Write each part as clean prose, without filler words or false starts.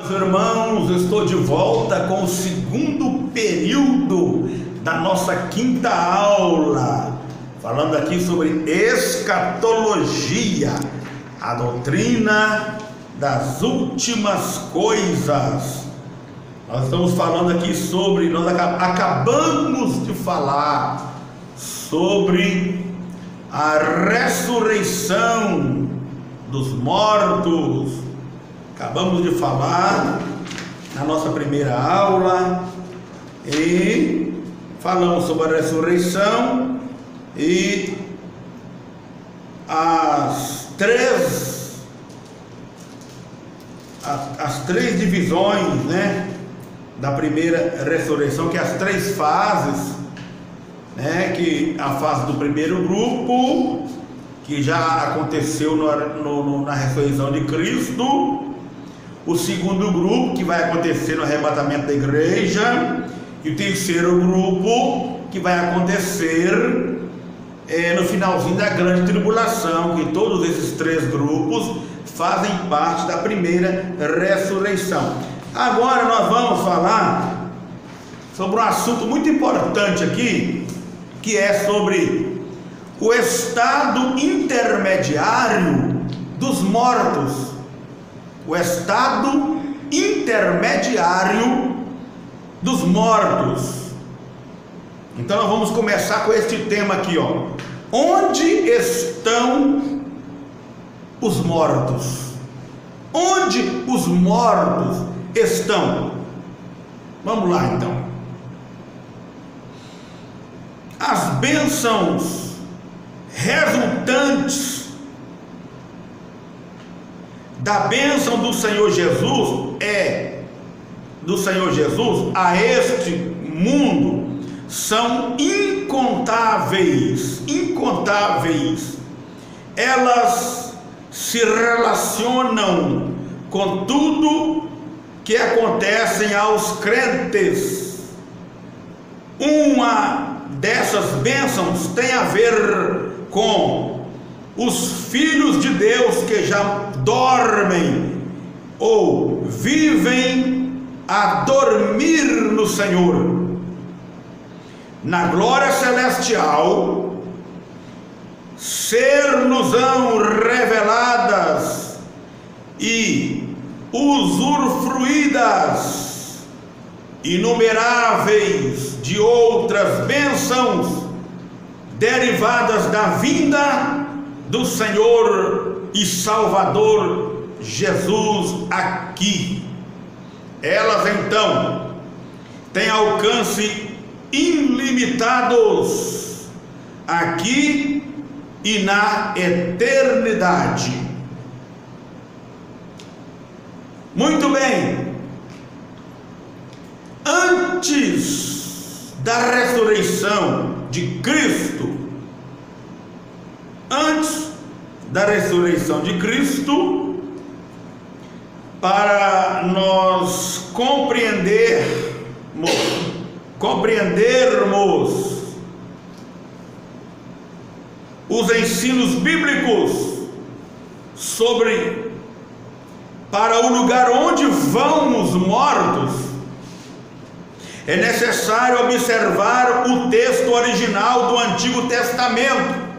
Meus irmãos, eu estou de volta com o segundo período da nossa quinta aula, falando aqui sobre escatologia, a doutrina das últimas coisas. Nós estamos falando aqui sobre, nós acabamos de falar sobre a ressurreição dos mortos. Acabamos de falar na nossa primeira aula e falamos sobre a ressurreição e as três divisões, né, da primeira ressurreição, que é as três fases, né, que a fase do primeiro grupo, que já aconteceu na ressurreição de Cristo, o segundo grupo, que vai acontecer no arrebatamento da igreja, e o terceiro grupo, que vai acontecer no finalzinho da grande tribulação, que todos esses três grupos fazem parte da primeira ressurreição. Agora nós vamos falar sobre um assunto muito importante aqui, que é sobre o estado intermediário dos mortos. O estado intermediário dos mortos. Então nós vamos começar com este tema aqui, ó. Onde estão os mortos? Onde os mortos estão? Vamos lá então. As bênçãos resultantes da bênção do Senhor Jesus a este mundo são incontáveis. Elas se relacionam com tudo que acontecem aos crentes. Uma dessas bênçãos tem a ver com os filhos de Deus que já dormem ou vivem a dormir no Senhor. Na glória celestial, ser-nos-ão reveladas e usufruídas inumeráveis de outras bênçãos derivadas da vinda do Senhor e Salvador Jesus aqui. Elas então têm alcance ilimitados aqui e na eternidade. Muito bem. Antes da ressurreição de Cristo, para nós compreendermos os ensinos bíblicos para o lugar onde vão os mortos, é necessário observar o texto original do Antigo Testamento.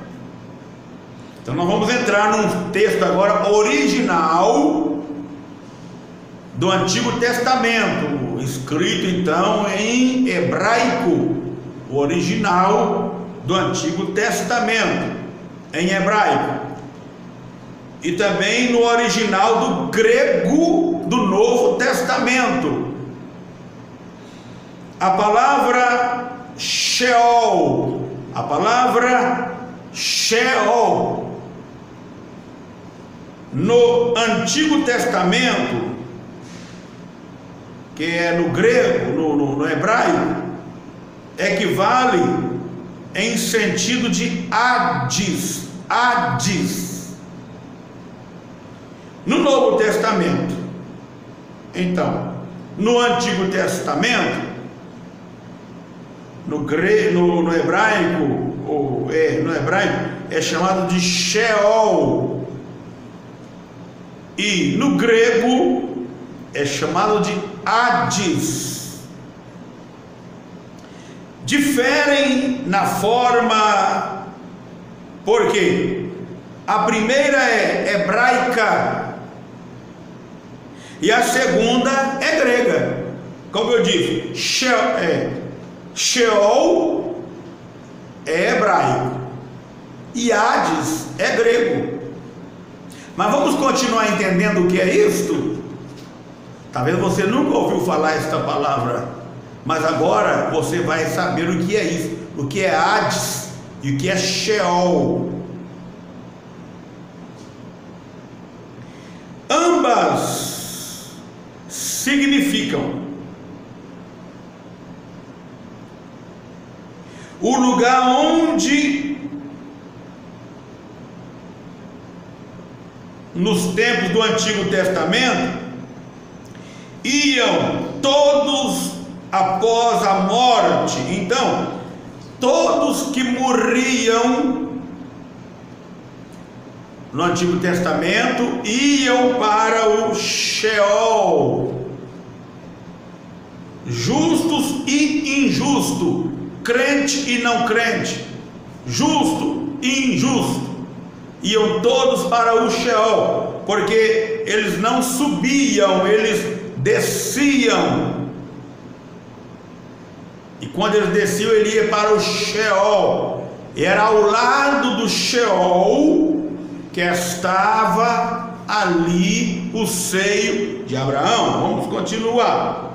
Então nós vamos entrar num texto agora original do Antigo Testamento, escrito então em hebraico, o original do Antigo Testamento em hebraico, e também no original do grego do Novo Testamento. A palavra Sheol, no Antigo Testamento, que é no grego, no hebraico, equivale em sentido de Hades. No Novo Testamento, então, no Antigo Testamento, no hebraico é chamado de Sheol, e no grego é chamado de Hades. Diferem na forma, porque a primeira é hebraica e a segunda é grega. Como eu disse, Sheol é hebraico e Hades é grego. Mas vamos continuar entendendo o que é isto? Talvez você nunca ouviu falar esta palavra, mas agora você vai saber o que é isso, o que é Hades e o que é Sheol. Ambas significam o lugar onde, nos tempos do Antigo Testamento, iam todos após a morte. Então, todos que morriam no Antigo Testamento iam para o Sheol, justos e injustos, crente e não crente, justo e injusto, iam todos para o Sheol, porque eles não subiam, eles desciam. E quando eles desciam, ele ia para o Sheol. Era ao lado do Sheol que estava ali o seio de Abraão. Vamos continuar.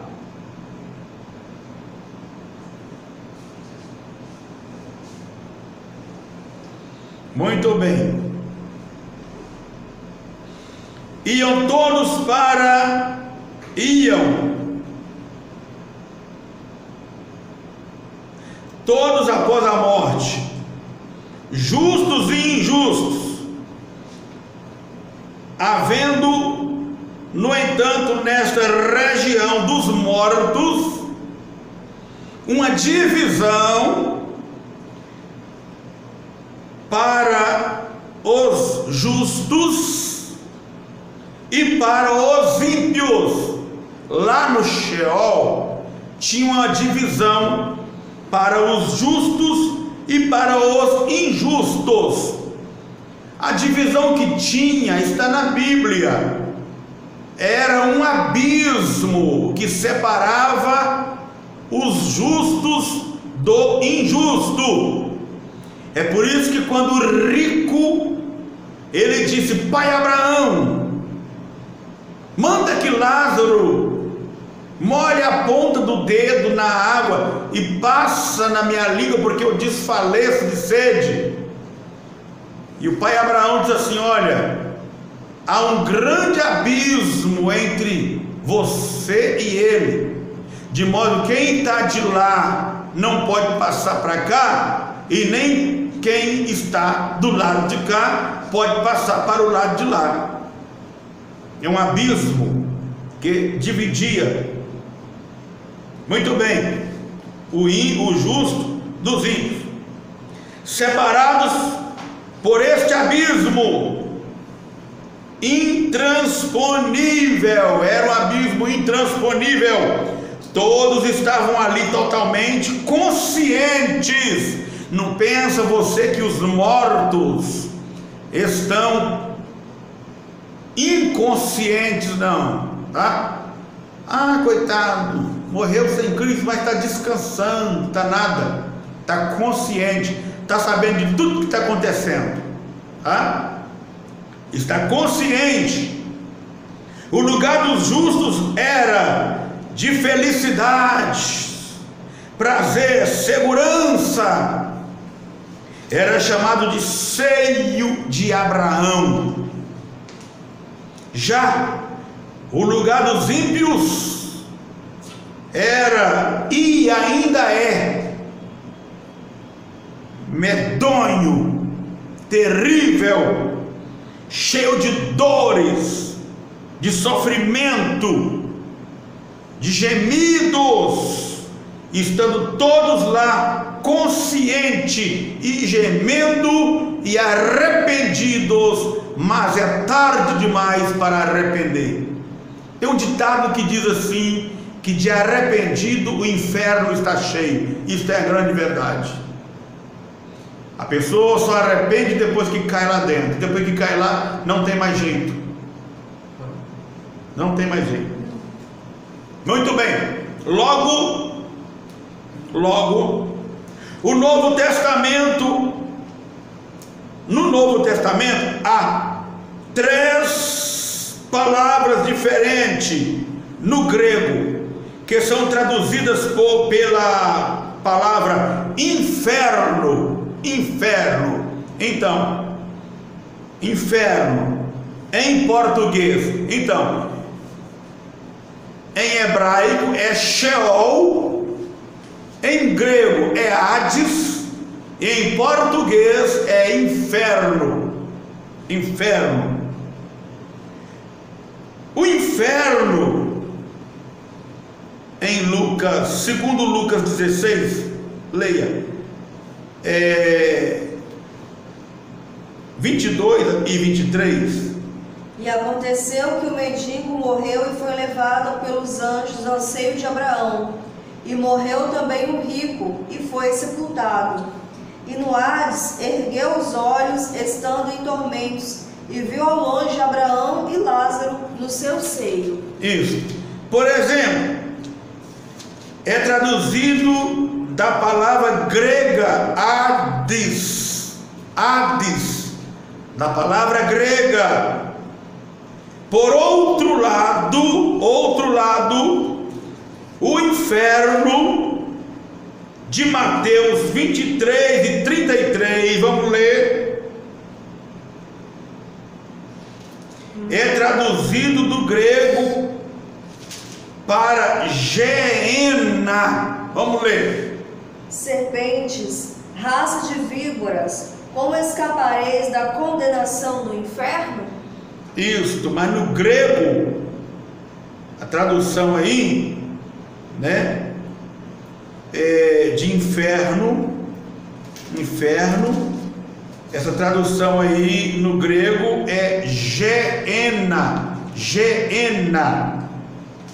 Muito bem. Iam todos após a morte, justos e injustos, havendo, no entanto, nesta região dos mortos, uma divisão para os justos e para os ímpios. Lá no Sheol tinha uma divisão para os justos e para os injustos. A divisão que tinha está na Bíblia. Era um abismo que separava os justos do injusto. É por isso que quando o rico, ele disse: pai Abraão, manda que Lázaro molhe a ponta do dedo na água e passa na minha língua, porque eu desfaleço de sede. E o pai Abraão diz assim: olha, há um grande abismo entre você e ele, de modo que quem está de lá não pode passar para cá, e nem quem está do lado de cá pode passar para o lado de lá. É um abismo que dividia. Muito bem, o justo dos ímpios, separados por este abismo intransponível. Era um abismo intransponível. Todos estavam ali totalmente conscientes. Não pensa você que os mortos estão inconscientes, não, tá? Ah, coitado, morreu sem Cristo, mas está descansando, está nada, está consciente, está sabendo de tudo que está acontecendo, tá? Está consciente. O lugar dos justos era de felicidade, prazer, segurança. Era chamado de seio de Abraão. Já o lugar dos ímpios era e ainda é medonho, terrível, cheio de dores, de sofrimento, de gemidos, estando todos lá conscientes e gemendo e arrependidos, mas é tarde demais para arrepender. Tem um ditado que diz assim, que de arrependido o inferno está cheio. Isso é a grande verdade. A pessoa só arrepende depois que cai lá dentro. Depois que cai lá, não tem mais jeito. Não tem mais jeito. Muito bem. Logo, o Novo Testamento, no Novo Testamento há 3 palavras diferentes no grego, que são traduzidas pela palavra inferno. Então, inferno em português, então, em hebraico é Sheol, em grego é Hades, e em português é inferno. O inferno em Lucas, segundo Lucas 16, leia, 22 e 23. E aconteceu que o mendigo morreu e foi levado pelos anjos ao seio de Abraão. E morreu também o rico e foi sepultado. E no Hades ergueu os olhos, estando em tormentos, e viu ao longe Abraão e Lázaro no seu seio. Isso. Por exemplo, é traduzido da palavra grega Hades, da palavra grega. Por outro lado, o inferno de Mateus 23 e 33, vamos ler, é traduzido do grego para Geena. Vamos ler. Serpentes, raça de víboras, como escapareis da condenação do inferno? Isso, mas no grego, a tradução aí, né, de inferno, essa tradução aí no grego é Geena,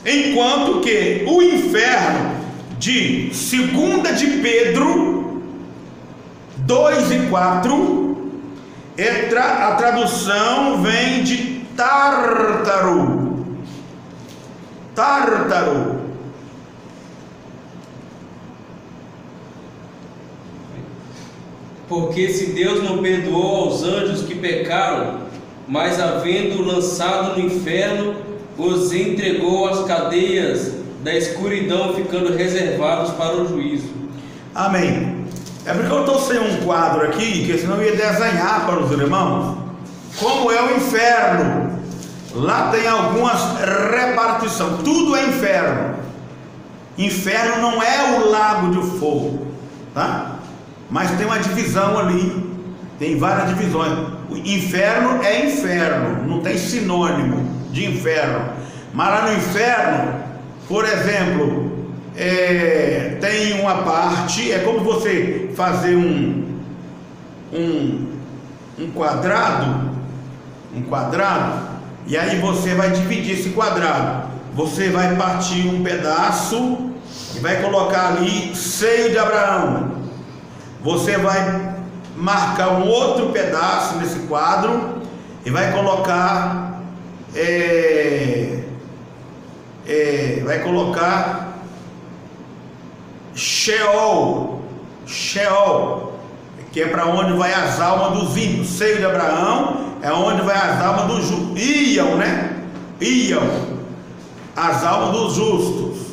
enquanto que o inferno de 2 de Pedro 2 e 4, a tradução vem de Tártaro. Porque se Deus não perdoou aos anjos que pecaram, mas havendo lançado no inferno, os entregou às cadeias da escuridão, ficando reservados para o juízo. Amém. É porque eu estou sem um quadro aqui, que senão eu ia desenhar para os irmãos como é o inferno. Lá tem algumas repartições, tudo é inferno. Inferno não é o lago de fogo, tá? Mas tem uma divisão ali, tem várias divisões. O inferno é inferno, não tem sinônimo de inferno. Mas lá no inferno, por exemplo, tem uma parte, é como você fazer um quadrado, e aí você vai dividir esse quadrado. Você vai partir um pedaço e vai colocar ali seio de Abraão. Você vai marcar um outro pedaço nesse quadro e vai colocar Sheol, que é para onde vai as almas dos ímpios. Seio de Abraão é onde vai as almas dos justos. Iam as almas dos justos.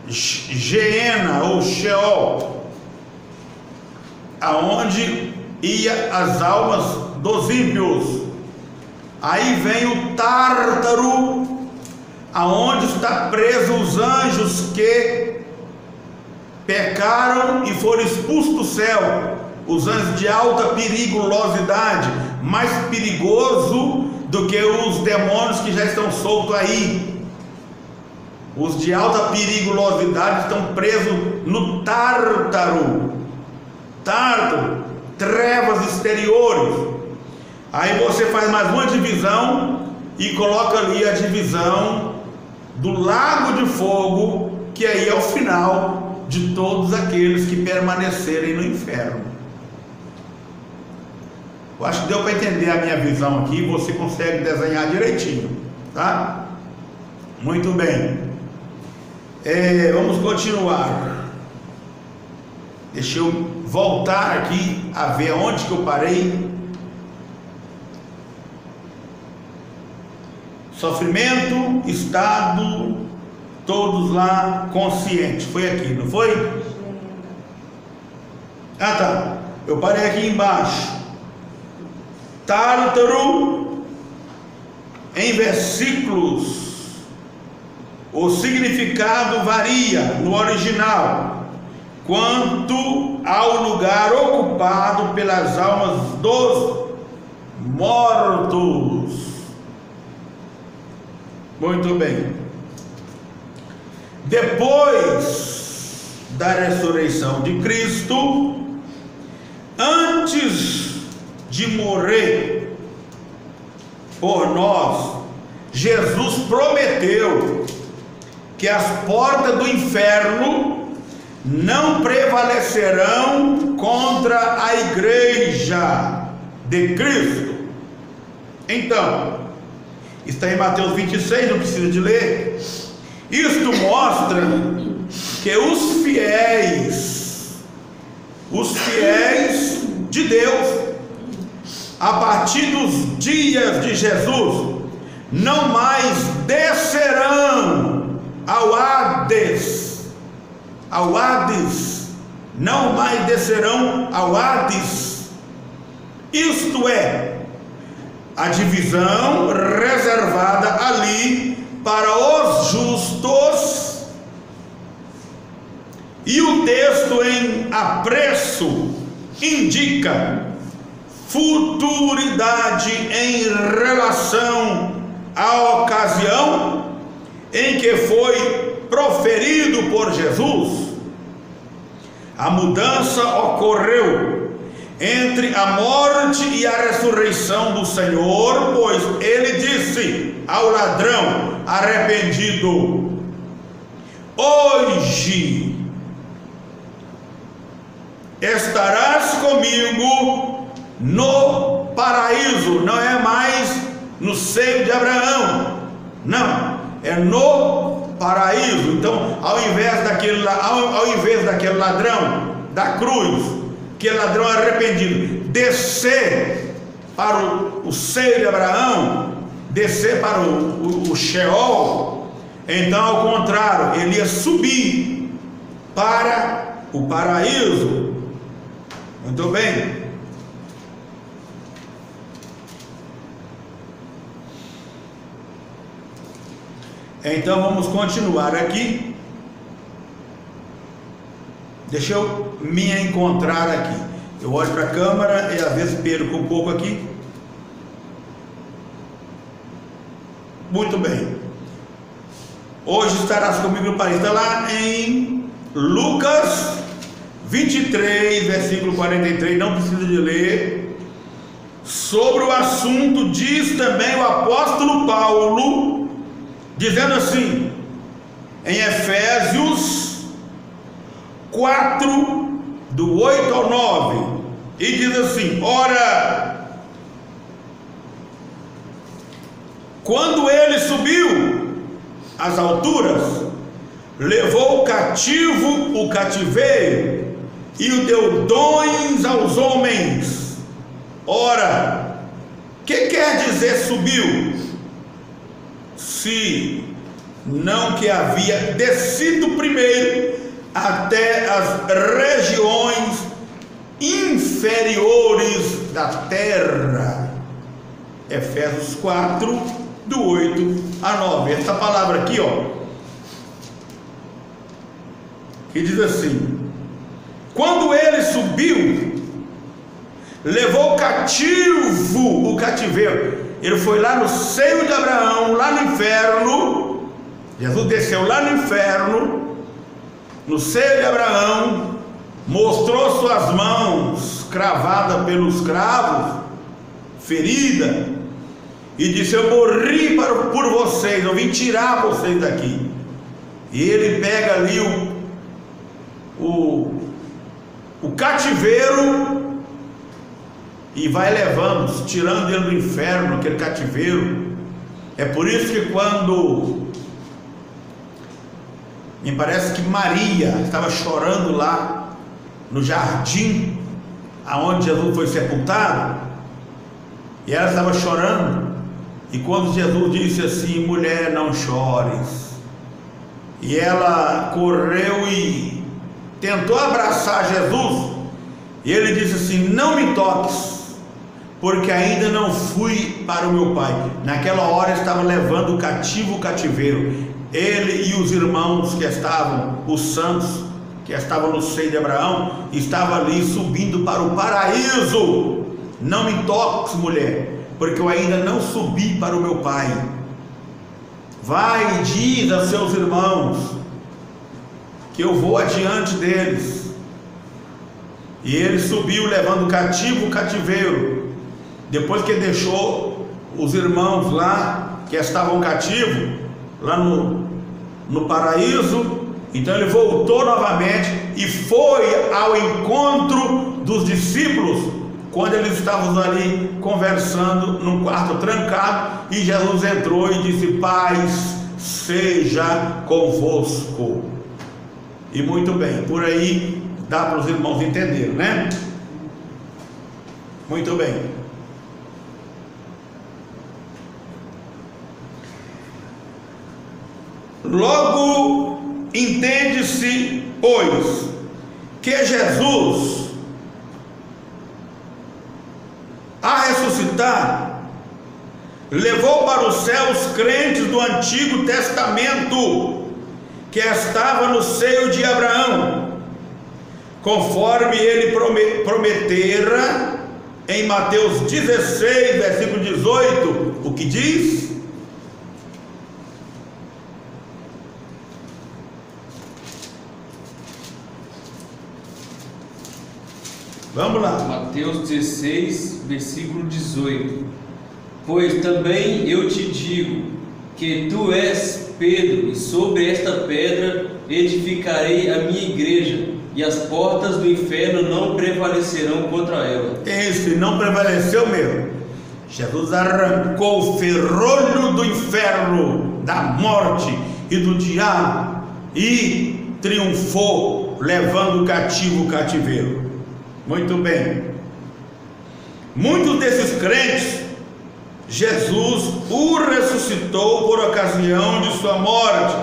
Geena ou Sheol, aonde ia as almas dos ímpios. Aí vem o Tártaro, aonde está preso os anjos que pecaram e foram expulsos do céu. Os anjos de alta periculosidade, mais perigoso do que os demônios que já estão soltos aí. Os de alta periculosidade estão presos no Tártaro, trevas exteriores. Aí você faz mais uma divisão e coloca ali a divisão do lago de fogo, que aí é o final de todos aqueles que permanecerem no inferno. Eu acho que deu para entender a minha visão aqui. Você consegue desenhar direitinho, tá? Muito bem. Vamos continuar. Deixa eu voltar aqui a ver onde que eu parei. Sofrimento, estado, todos lá conscientes. Foi aqui, não foi? Ah, tá. Eu parei aqui embaixo. Tártaro, em versículos, o significado varia no original quanto ao lugar ocupado pelas almas dos mortos. Muito bem. Depois da ressurreição de Cristo, antes de morrer por nós, Jesus prometeu que as portas do inferno não prevalecerão contra a igreja de Cristo. Então, está em Mateus 26, não precisa de ler. Isto mostra que os fiéis de Deus, a partir dos dias de Jesus, não mais descerão ao Hades, não mais descerão ao Hades. Isto é, a divisão reservada ali para os justos, e o texto em apreço indica futuridade em relação à ocasião em que foi proferido por Jesus. A mudança ocorreu entre a morte e a ressurreição do Senhor, pois ele disse ao ladrão arrependido: hoje estarás comigo no paraíso. Não é mais no seio de Abraão, não, é no paraíso. Então, ao invés daquele ladrão da cruz, aquele ladrão arrependido, descer para o seio de Abraão, descer para o Sheol, então, ao contrário, ele ia subir para o paraíso. Muito bem. Então vamos continuar aqui. Deixa eu me encontrar aqui. Eu olho para a câmera e às vezes perco um pouco aqui. Muito bem. Hoje estarás comigo no paraíso. Está lá em Lucas 23, versículo 43. Não precisa de ler. Sobre o assunto diz também o apóstolo Paulo, dizendo assim, em Efésios 4, do 8 ao 9, e diz assim: ora, quando ele subiu às alturas, levou cativo o cativeiro e o deu dons aos homens. Ora, que quer dizer subiu? Se não que havia descido primeiro até as regiões inferiores da terra. Efésios 4, do 8 a 9. Essa palavra aqui, ó, que diz assim: quando ele subiu, levou cativo o cativeiro. Ele foi lá no seio de Abraão, lá no inferno. Jesus desceu lá no inferno, no seio de Abraão, mostrou suas mãos cravadas pelos cravos, ferida, e disse: eu morri por vocês, eu vim tirar vocês daqui. E ele pega ali o cativeiro e vai levando, tirando ele do inferno, aquele cativeiro. É por isso que quando me parece que Maria estava chorando lá no jardim aonde Jesus foi sepultado, e ela estava chorando, e quando Jesus disse assim: mulher, não chores, e ela correu e tentou abraçar Jesus, e ele disse assim: não me toques, porque ainda não fui para o meu Pai. Naquela hora estava levando o cativo o cativeiro, ele e os irmãos que estavam, os santos que estavam no seio de Abraão, estavam ali subindo para o paraíso. Não me toques, mulher, porque eu ainda não subi para o meu Pai. Vai e diz a seus irmãos que eu vou adiante deles. E ele subiu levando o cativo o cativeiro. Depois que ele deixou os irmãos lá que estavam cativos lá no paraíso, então ele voltou novamente e foi ao encontro dos discípulos quando eles estavam ali conversando num quarto trancado, e Jesus entrou e disse: paz seja convosco. E muito bem, por aí dá para os irmãos entenderem, né? Muito bem. Logo entende-se, pois, que Jesus, a ressuscitar, levou para o céu os crentes do Antigo Testamento, que estavam no seio de Abraão, conforme ele prometera em Mateus 16, versículo 18, o que diz? Vamos lá. Mateus 16, versículo 18. Pois também eu te digo que tu és Pedro, e sobre esta pedra edificarei a minha igreja, e as portas do inferno não prevalecerão contra ela. Esse não prevaleceu mesmo. Jesus arrancou o ferrolho do inferno, da morte e do diabo, e triunfou, levando cativo o cativeiro. Muito bem. Muitos desses crentes, Jesus o ressuscitou por ocasião de sua morte,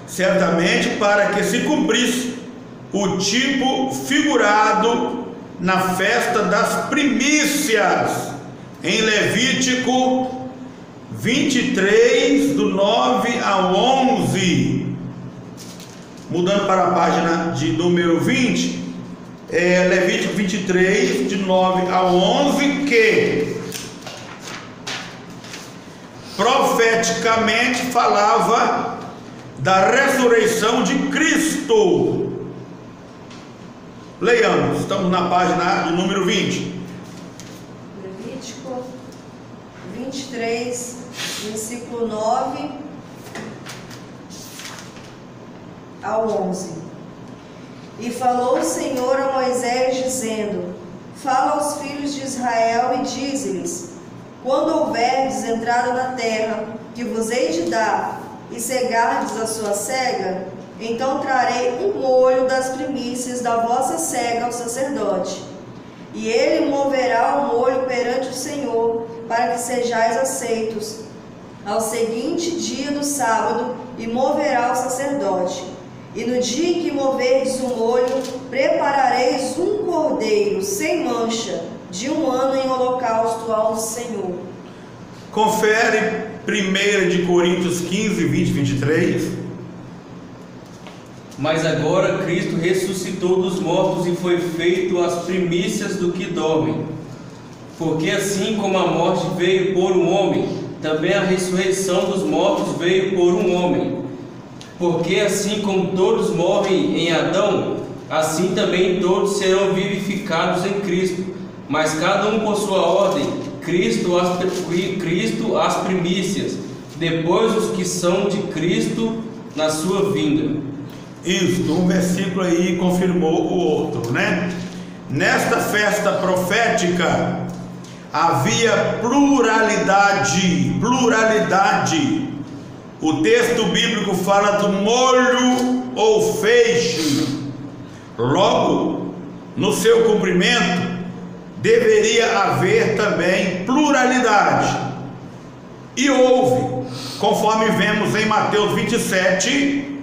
certamente para que se cumprisse o tipo figurado na festa das primícias, em Levítico 23, do 9 ao 11. Mudando para a página de número 20, Levítico 23, de 9 a 11, que profeticamente falava da ressurreição de Cristo. Leiamos, estamos na página de número 20. Levítico 23, versículo 9 ao 11. E falou o Senhor a Moisés, dizendo: fala aos filhos de Israel e dize-lhes: quando houverdes entrado na terra que vos hei de dar, e cegardes a sua cega, então trarei um molho das primícias da vossa cega ao sacerdote, e ele moverá o molho perante o Senhor, para que sejais aceitos. Ao seguinte dia do sábado, e moverá o sacerdote. E no dia em que moverdes o molho, preparareis um cordeiro sem mancha, de 1 ano em holocausto ao Senhor. Confere 1 Coríntios 15, 20 e 23. Mas agora Cristo ressuscitou dos mortos e foi feito as primícias do que dormem. Porque assim como a morte veio por um homem, também a ressurreição dos mortos veio por um homem. Porque assim como todos morrem em Adão, assim também todos serão vivificados em Cristo. Mas cada um por sua ordem, Cristo as primícias, depois os que são de Cristo na sua vinda. Isso, um versículo aí confirmou o outro, né? Nesta festa profética havia pluralidade. O texto bíblico fala do molho ou feixe. Logo, no seu cumprimento, deveria haver também pluralidade. E houve, conforme vemos em Mateus 27,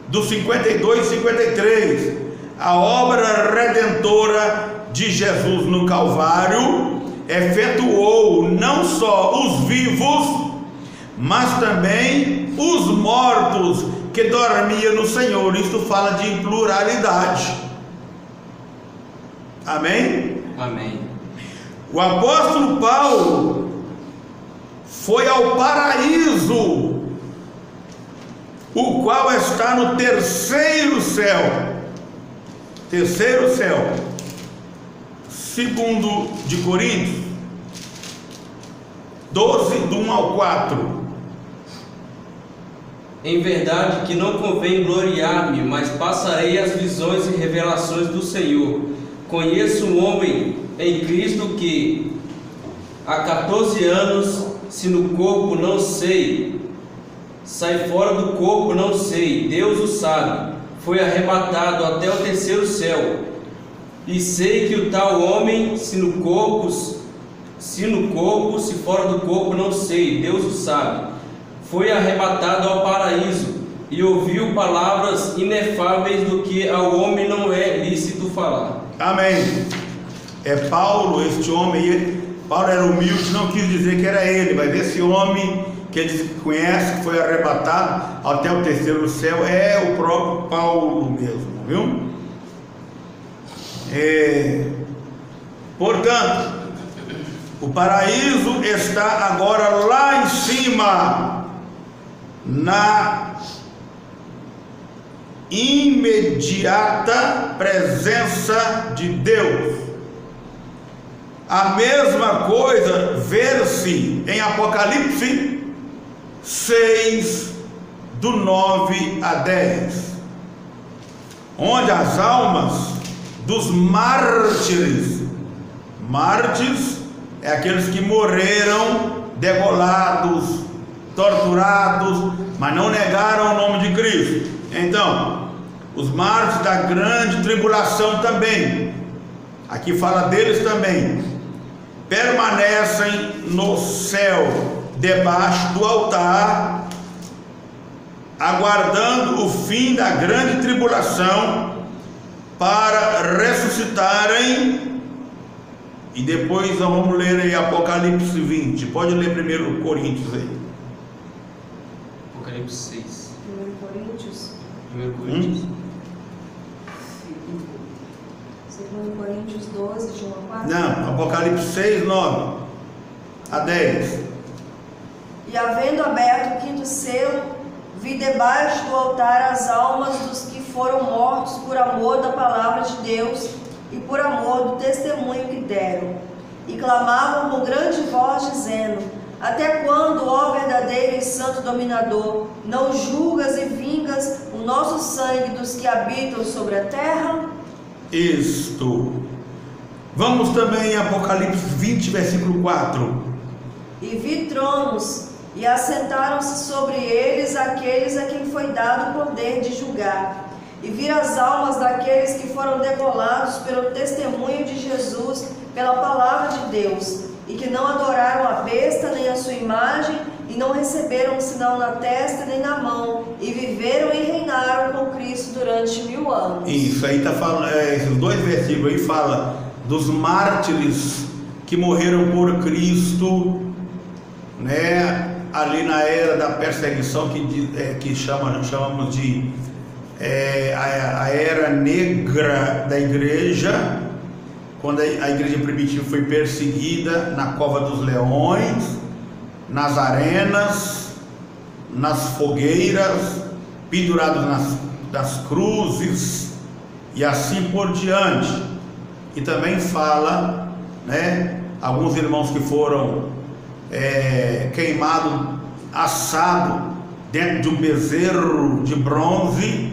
do 52 e 53, a obra redentora de Jesus no Calvário efetuou não só os vivos, mas também os mortos que dormiam no Senhor. Isto fala de pluralidade. Amém? Amém. O apóstolo Paulo foi ao paraíso, o qual está no terceiro céu. Terceiro céu. Segundo de Coríntios 12, do 1 ao 4. Em verdade que não convém gloriar-me, mas passarei as visões e revelações do Senhor. Conheço um homem em Cristo que há 14 anos, se no corpo não sei, sai fora do corpo não sei, Deus o sabe, foi arrebatado até o terceiro céu. E sei que o tal homem, se no corpo, se fora do corpo não sei, Deus o sabe, foi arrebatado ao paraíso e ouviu palavras inefáveis do que ao homem não é lícito falar. Amém. É Paulo, este homem. Paulo era humilde, não quis dizer que era ele, mas esse homem que ele conhece, que foi arrebatado até o terceiro céu, é o próprio Paulo mesmo, viu? Portanto, o paraíso está agora lá em cima, na imediata presença de Deus. A mesma coisa vê-se em Apocalipse 6, do 9 a 10, onde as almas dos mártires é aqueles que morreram degolados, torturados, mas não negaram o nome de Cristo. Então, os mártires da grande tribulação também, aqui fala deles também, permanecem no céu, debaixo do altar, aguardando o fim da grande tribulação, para ressuscitarem. E depois nós vamos ler aí Apocalipse 20. Pode ler primeiro Coríntios aí. Apocalipse 6. 1 Coríntios. 1 Coríntios. 2 Coríntios 12, de 1 a 4. Não, Apocalipse 6, 9 a 10. E havendo aberto o quinto selo, vi debaixo do altar as almas dos que foram mortos por amor da palavra de Deus e por amor do testemunho que deram. E clamavam com grande voz, dizendo: Até quando, ó verdadeiro e santo dominador, não julgas e vingas o nosso sangue dos que habitam sobre a terra? Isto. Vamos também em Apocalipse 20, versículo 4. E vi tronos, e assentaram-se sobre eles aqueles a quem foi dado o poder de julgar. E vi as almas daqueles que foram degolados pelo testemunho de Jesus, pela palavra de Deus, e que não adoraram a besta nem a sua imagem, e não receberam um sinal na testa nem na mão, e viveram e reinaram com Cristo durante 1000 anos. Isso aí está falando, esses dois versículos aí fala dos mártires que morreram por Cristo, né? Ali na era da perseguição que chamamos de a era negra da igreja, quando a igreja primitiva foi perseguida na cova dos leões, nas arenas, nas fogueiras, pendurados nas cruzes e assim por diante. E também fala, né, alguns irmãos que foram queimados, assados dentro de um bezerro de bronze.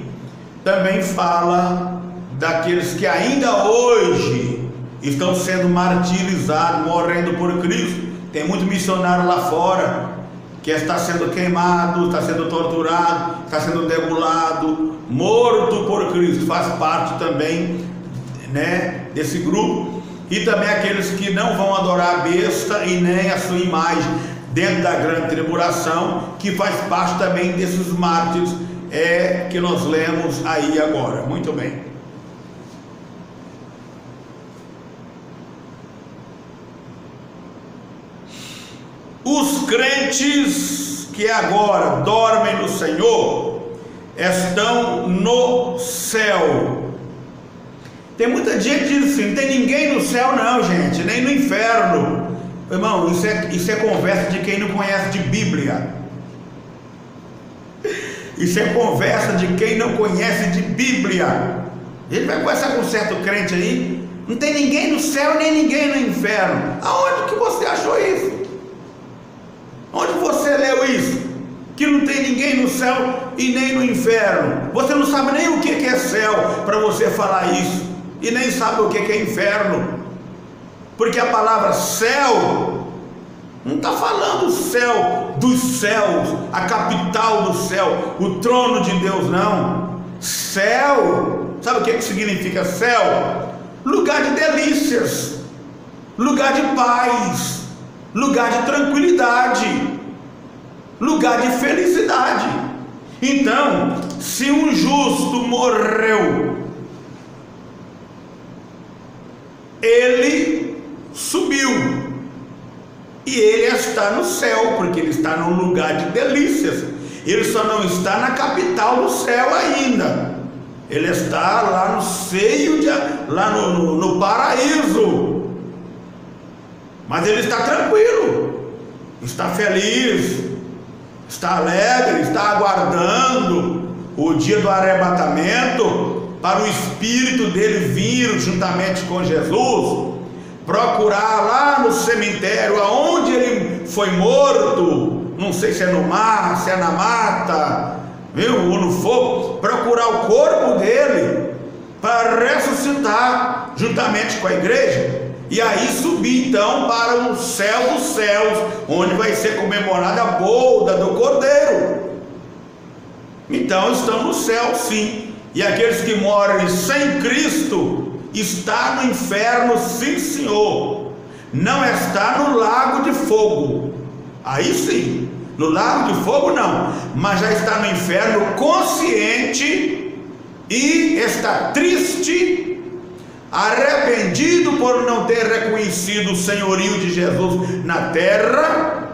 Também fala daqueles que ainda hoje estão sendo martirizados, morrendo por Cristo. Tem muito missionário lá fora que está sendo queimado, está sendo torturado, está sendo degolado, morto por Cristo. Faz parte também, né, desse grupo. E também aqueles que não vão adorar a besta e nem a sua imagem dentro da grande tribulação, que faz parte também desses mártires que nós lemos aí agora. Muito bem. Os crentes que agora dormem no Senhor estão no céu. Tem muita gente que diz assim: não tem ninguém no céu não, gente, nem no inferno. Irmão, isso é conversa de quem não conhece de Bíblia. Isso é conversa de quem não conhece de Bíblia. Ele vai conversar com um certo crente aí: não tem ninguém no céu nem ninguém no inferno. Aonde que você achou isso? Onde você leu isso? Que não tem ninguém no céu e nem no inferno. Você não sabe nem o que é céu para você falar isso, e nem sabe o que é inferno, porque a palavra céu não está falando céu dos céus, a capital do céu, o trono de Deus, não. Céu, sabe o que significa céu? Lugar de delícias, lugar de paz, lugar de tranquilidade, lugar de felicidade. Então, se um justo morreu, ele subiu e ele está no céu, porque ele está num lugar de delícias. Ele só não está na capital do céu ainda. Ele está lá no seio lá no paraíso. Mas ele está tranquilo, está feliz, está alegre, está aguardando o dia do arrebatamento, para o espírito dele vir juntamente com Jesus, procurar lá no cemitério aonde ele foi morto, não sei se é no mar, se é na mata, viu, ou no fogo, procurar o corpo dele para ressuscitar juntamente com a igreja, e aí subir então para o céu dos céus, onde vai ser comemorada a boda do Cordeiro. Então estão no céu, sim. E aqueles que morrem sem Cristo está no inferno, sim senhor. Não está no lago de fogo. Aí sim, no lago de fogo não, mas já está no inferno consciente e está triste, arrependido por não ter reconhecido o senhorio de Jesus na terra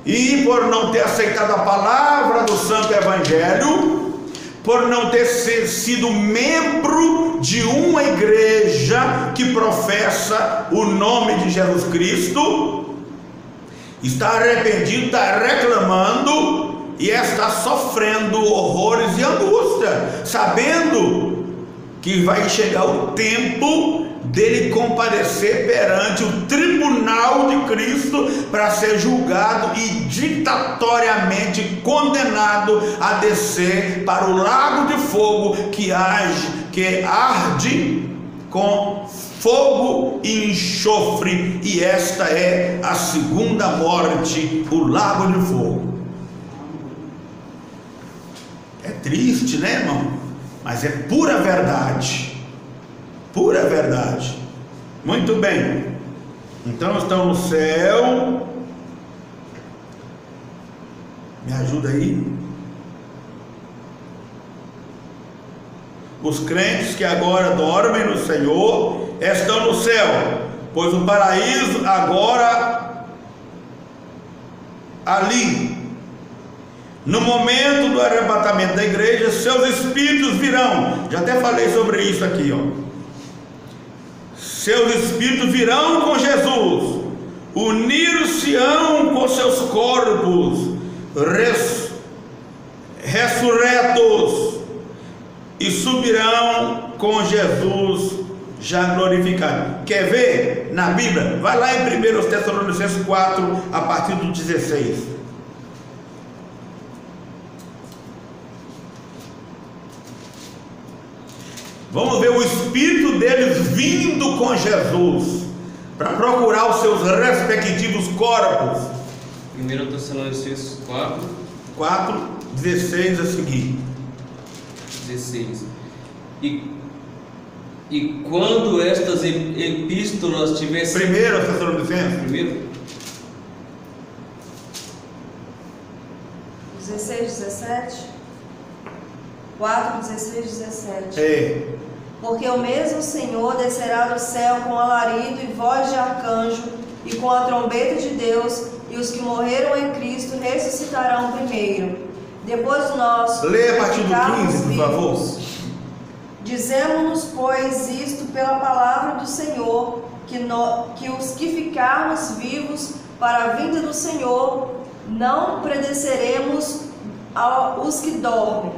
e por não ter aceitado a palavra do Santo Evangelho, por não ter sido membro de uma igreja que professa o nome de Jesus Cristo. Está arrependido, está reclamando e está sofrendo horrores e angústia, sabendo que vai chegar o tempo dele comparecer perante o tribunal de Cristo para ser julgado e ditatoriamente condenado a descer para o lago de fogo que arde com fogo e enxofre, e esta é a segunda morte, o lago de fogo. É triste, né, irmão? Mas é pura verdade. Pura verdade. Muito bem. Então estão no céu. Me ajuda aí. Os crentes que agora dormem no Senhor estão no céu, pois o paraíso agora ali, no momento do arrebatamento da igreja, seus espíritos virão. Já até falei sobre isso aqui, ó. Seus espíritos virão com Jesus, unir-se-ão com seus corpos ressurretos, e subirão com Jesus já glorificado. Quer ver na Bíblia? Vai lá em 1 Tessalonicenses 4, a partir do 16. Vamos ver o espírito deles vindo com Jesus para procurar os seus respectivos corpos. 1 Tessalonicenses 4, 16 a seguir. 16. E quando estas epístolas tivessem... 1 Tessalonicenses. Primeiro? 16, 17. 4, 16, 17. É. Porque o mesmo Senhor descerá do céu com alarido e voz de arcanjo e com a trombeta de Deus, e os que morreram em Cristo ressuscitarão primeiro. Depois nós... Leia a partir do 15, por favor. Dizemos-nos, pois, isto pela palavra do Senhor, que os que ficarmos vivos para a vinda do Senhor, não precederemos os que dormem.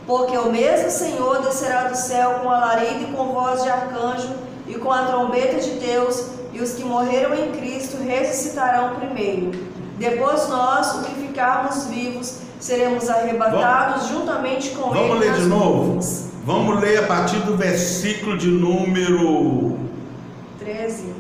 Porque o mesmo Senhor descerá do céu com alarido e com voz de arcanjo e com a trombeta de Deus, e os que morreram em Cristo ressuscitarão primeiro. Depois nós, os que ficarmos vivos, seremos arrebatados juntamente com ele. Vamos ler de novo? Nuvens. Vamos ler a partir do versículo de número 13.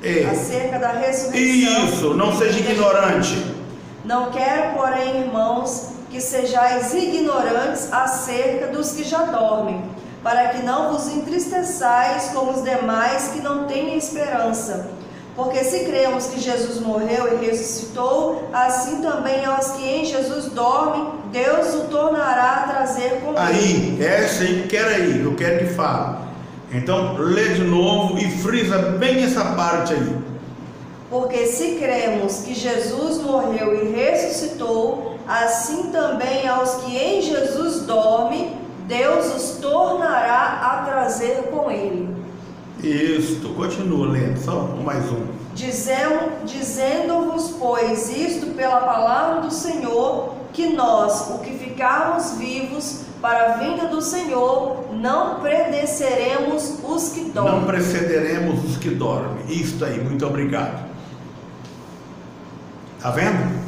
É. Acerca da ressurreição. Isso, não seja ignorante. Não quero, porém, irmãos, que sejais ignorantes acerca dos que já dormem, para que não vos entristeçais como os demais que não têm esperança. Porque se cremos que Jesus morreu e ressuscitou, assim também aos que em Jesus dormem, Deus o tornará a trazer com ele. Aí, essa aí que quer aí, eu quero que fale. Então, lê de novo e frisa bem essa parte aí. Porque se cremos que Jesus morreu e ressuscitou, assim também aos que em Jesus dormem, Deus os tornará a trazer com ele. Isto, continua lendo, só mais um. Dizendo-vos, pois, isto pela palavra do Senhor, que nós, o que ficarmos vivos para a vinda do Senhor, não precederemos os que dormem. Não precederemos os que dormem. Isto aí, muito obrigado. Tá vendo?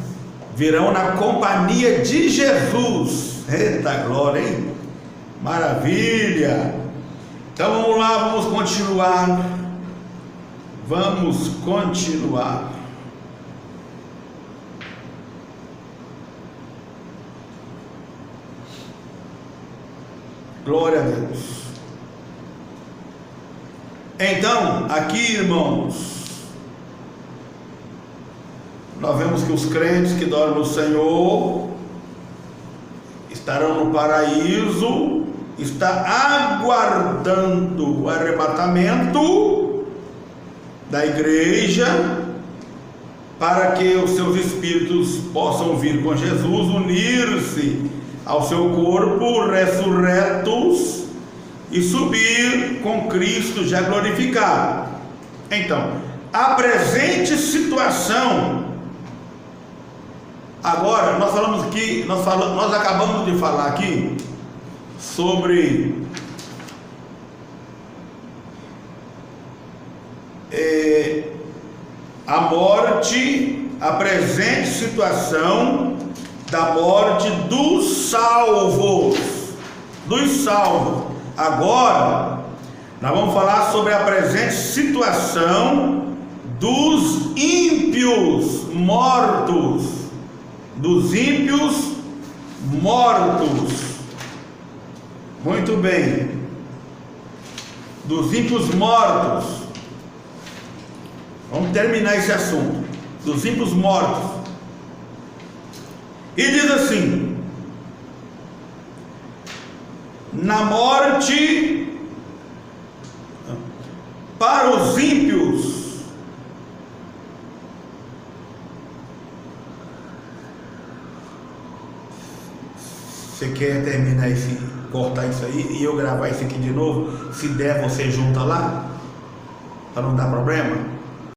Virão na companhia de Jesus. Eita glória, hein? Maravilha! Então vamos lá, vamos continuar. Vamos continuar. Glória a Deus. Então, aqui, irmãos, nós vemos que os crentes que dormem no Senhor estarão no paraíso, está aguardando o arrebatamento da igreja, para que os seus espíritos possam vir com Jesus, unir-se ao seu corpo ressurretos e subir com Cristo já glorificado. Então, a presente situação, agora nós falamos aqui, nós acabamos de falar aqui sobre a morte, a presente situação da morte dos salvos. Agora nós vamos falar sobre a presente situação dos ímpios mortos. Muito bem. Dos ímpios mortos. Vamos terminar esse assunto. Dos ímpios mortos. E diz assim: na morte, para os ímpios, você quer terminar cortar isso aí e eu gravar isso aqui de novo? Se der, você junta lá, para não dar problema.